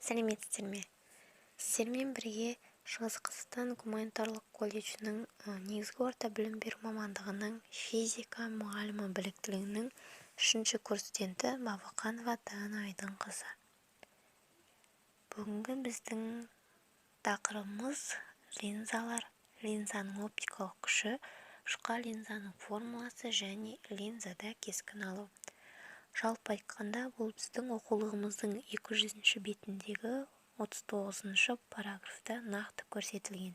Сәлеметсіздер ме? Сіздермен бірге Шығыс Қазақстан гуманитарлық колледжінің негізгі орта білім беру мамандығының физика мұғалімі біліктілігінің 3-ші курс студенті Бабақанова Дана Айдынқызы. Бүгінгі біздің тақырыбымыз линзалар, линзаның оптикалық күші, жұқа линзаның формуласы және линзада кескін алу. Жалпы айтқанда, бұл біздің оқулығымыздың 200-ші бетіндегі 39-шы параграфта нақты көрсетілген.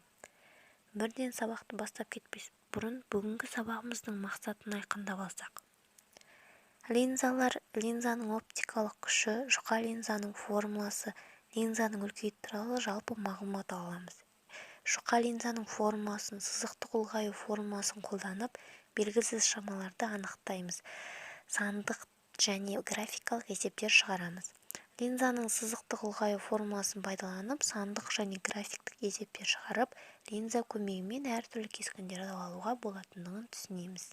Бірден сабақты бастап кетпес бұрын бүгінгі сабағымыздың мақсатын айқындап алсақ. Линзалар, линзаның оптикалық күші, жұқа линзаның формуласы, линзаның үлкеюі туралы жалпы мағлұмат аламыз. Жұқа линзаның формуласын, сызықтық ұлғаю формуласын қолданып, белгісіз шамаларды анықтаймыз. Сандық және графикалық есептер шығарамыз. Линзаның сызықтық ұлғаю формуласын пайдаланып, сандық және графиктік есептер шығарып, линза көмегімен әртүрлі кескіндерді алуға болатындығын түсінеміз.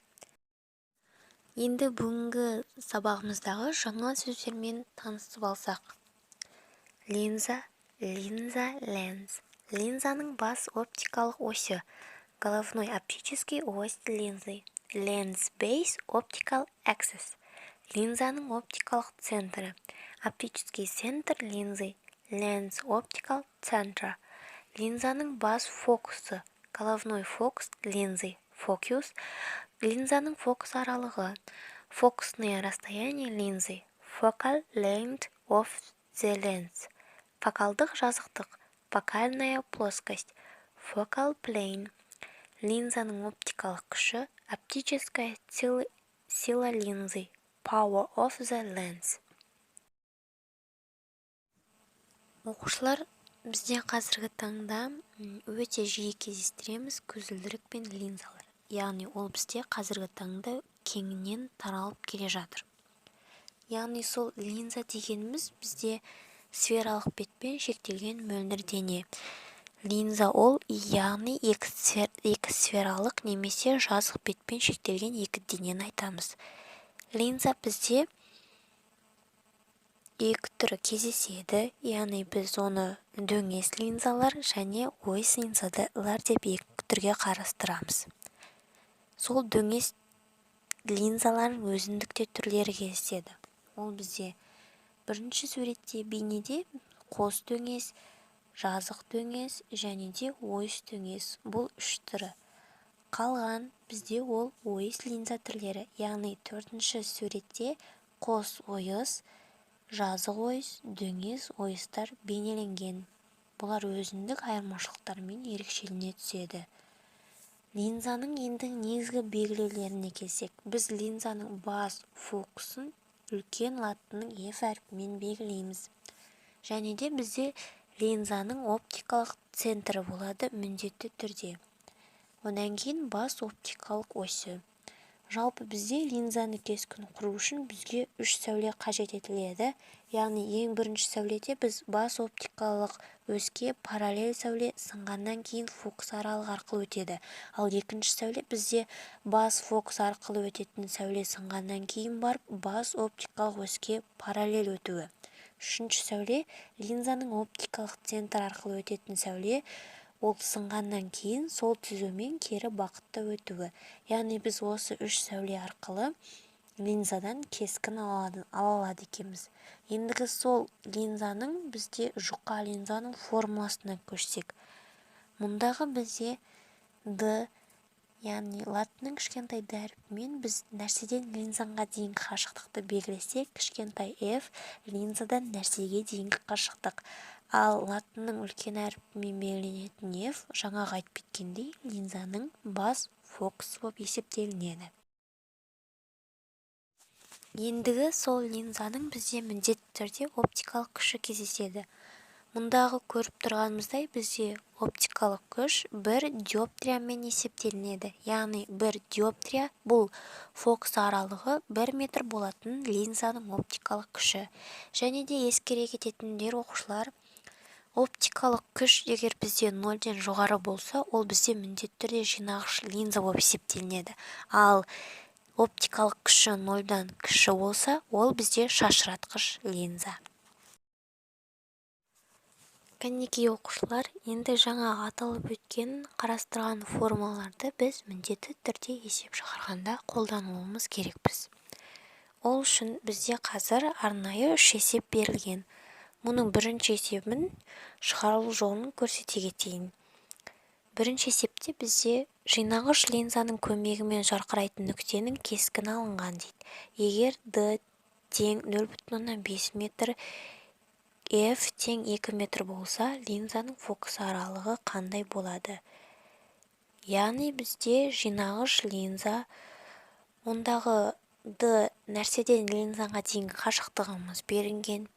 Енді бүгінгі сабағымыздағы жаңа сөздермен танысып алсақ. Линза, ленз. Линзаның бас оптикалық осі, головной оптический ось линзы, lens base optical axis. Линзаның оптикалық центрі, оптический центр линзы, lens optical center. Линзаның бас фокусы, головной фокус линзы, focus. Линзаның фокус аралығы, фокусное расстояние линзы, focal length of the lens. Фокалдық жазықтық, фокальная плоскость, focal plane. Линзаның оптикалық күші, оптическая сила линзы, power of the lens. Оқушылар, бізде қазіргі таңда өте жиі кездестіреміз көзілдірік пен линзалар. Яғни ол бізде қазіргі таңда кеңінен таралып келе жатыр. Яғни сол линза дегеніміз бізде сфералық бетпен шектелген мөлдір дене. Линза ол яғни екі сфералық немесе жазық бетпен шектелген екі денені айтамыз. Линза бізде екі түрі кездеседі, яғни біз оны дөңес линзалар және ойыс линзалар деп екі түрге қарастырамыз. Сол дөңес линзалардың өзіндік те түрлері кездеседі. Ол бізде бірінші суретте бейнеде қос дөңес, жазық дөңес және де ойыс дөңес. Бұл үш түрі. Қалған бізде ол ойыс линза түрлері, яғни төртінші суретте қос ойыс, жазық ойыс, дөңес ойыстар бейнеленген. Бұлар өзіндік айырмашылықтармен ерекшелене түседі. Линзаның енді негізгі белгілеріне келсек, біз линзаның бас фокусын үлкен латынның F әрпімен белгілейміз. Және де бізде линзаның оптикалық центрі болады міндетті түрде. Одан кейін бас оптикалық осі. Жалпы бізде линзаны кескін құру үшін бізге 3 сәуле қажет етіледі. Яғни ең бірінші сәуледе біз бас оптикалық оське параллель сәуле сынғаннан кейін фокус аралығы арқылы өтеді. Ал екінші сәуле бізде бас фокус арқылы өтетін сәуле сынғаннан кейін барып бас оптикалық оське параллель өтуі. Үшінші сәуле линзаның оптикалық центр арқылы өтетін сәуле, ол сынғаннан кейін сол түзумен кері бағытта өтуі. Яғни біз осы 3 сәуле арқылы линзадан кескін ала алады екенбіз. Ендігі сол линзаның бізде жұқа линзаның формуласына көшсек. Мұндағы бізде D, яғни латынның кішкентай D әрпімен біз нәрседен линзаға дейінгі қашықтықты белгілесек, кішкентай F линзадан нәрсеге дейінгі қашықтық. Ал латынның үлкен әрпімен белгіленетін F жаңағы айтып кеткендей линзаның бас фокусы болып есептелінеді. Ендігі сол линзаның бізде міндетті түрде оптикалық күші кездеседі. Мұндағы көріп тұрғанымыздай бізде оптикалық күш 1 диоптриямен есептелінеді. Яғни 1 диоптрия бұл фокус аралығы 1 метр болатын линзаның оптикалық күші. Және де ескере кететіндер оқушылар, оптикалық күш егер бізде 0-ден жоғары болса, ол бізде міндетті түрде жинағыш линза болып есептелінеді. Ал оптикалық күші 0-дан кіші болса, ол бізде шашыратқыш линза. Кәнекей оқушылар, енді жаңа аталып өткен қарастырған формулаларды біз міндетті түрде есеп шығарғанда қолдануымыз керекпіз. Ол үшін бізде қазір арнайы үш есеп берілген. Мұның бірінші есебін шығарылу жолын көрсете кетейін. Бірінші есепте бізде жинағыш линзаның көмегімен жарқырайтын нүктенің кескіні алынған дейді. Егер D тең 0,5 метр, F тең 2 метр болса, линзаның фокус аралығы қандай болады? Яғни бізде жинағыш линза, ондағы D нәрседен линзаға дейінгі қашықтығымыз берілген,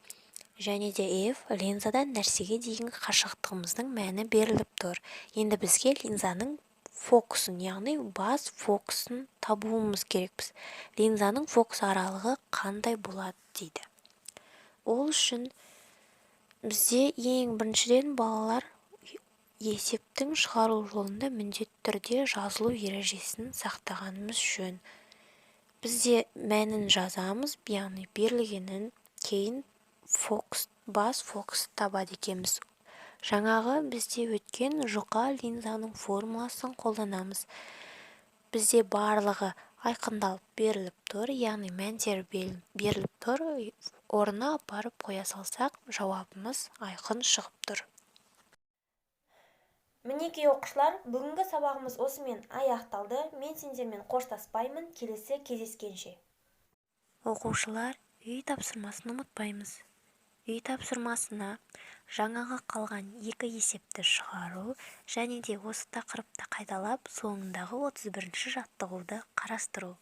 және де F линзадан нәрсеге дейінгі қашықтығымыздың мәні беріліп тұр. Енді бізге линзаның фокусын, яғни бас фокусын табуымыз керекпіз. Линзаның фокус аралығы қандай болады дейді. Ол үшін бізде ең біріншіден балалар есептің шығару жолында міндетті түрде жазылу ережесін сақтағанымыз жөн. Бізде мәнін жазамыз, яғни берілгенін, кейін бас фокус табады екенбіз. Жаңағы бізде өткен жұқа линзаның формуласын қолданамыз. Бізде барлығы айқындалып беріліп тұр, яғни мәндер беріліп тұр. Орнына апарып қоя салсақ, жауабымыз айқын шығып тұр. Мінекей оқушылар, бүгінгі сабағымыз осымен аяқталды. Мен сендермен қоштаспаймын, келесі кездескенше. Оқушылар, үй тапсырмасын ұмытпаймыз. Үй тапсырмасына жаңағы қалған екі есепті шығару және де осы тақырыпты қайталап, соңындағы 31-ші жаттығуды қарастыру.